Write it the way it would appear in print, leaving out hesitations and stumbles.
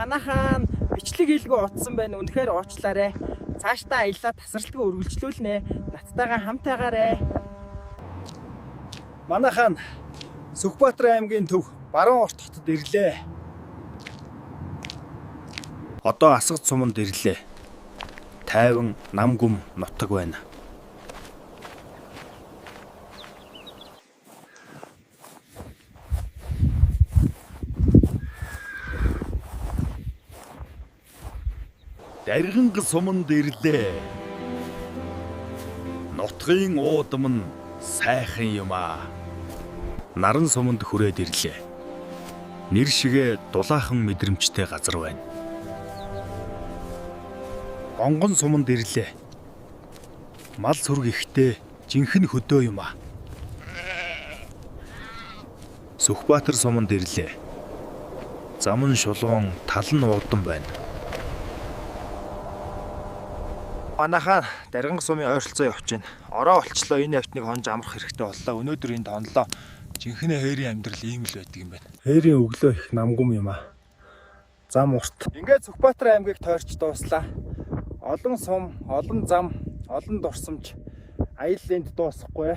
Манайхан бичлэг хийлгөө утсан байна. Үнэхээр уучлаарай. Цаашдаа аяллаа тасралтгүй үргэлжлүүлнэ. Наттайгаа хамтаагаарай. Манайхан Сүхбаатар аймгийн төв Баруун Орт хотод ирлээ. Одоо Асгад суманд ирлээ. Тайван нам гүм нутаг байна. Дарган суманд ирлээ. Нутгийн уудам нь сайхан юм аа. Наран суманд хүрээд ирлээ. Нэр шигэ дулаахан мэдрэмжтэй газар байна. Гонгон суманд ирлээ. Мал сүрг ихтэй жинхэнэ хөдөө юм аа. Сүхбаатар суманд ирлээ. Зам нь шулуун, тал нь уудам байна. Манайхан Дарган сумын ойролцоо явж байна. Ороо олчлоо, энэ явтныг хонж амрах хэрэгтэй боллоо. Өнөөдөр энэ тонлоо. Жинхэнэ хээрийн амьдрал ийм л байдаг юм байна. Хээрийн өглөө их намгүм юм аа. Зам урт. Ингээд Сүхбаатар аймгийг тойрч дууслаа. Олон сум, олон зам, олон дурсамж аялланд дуусахгүй.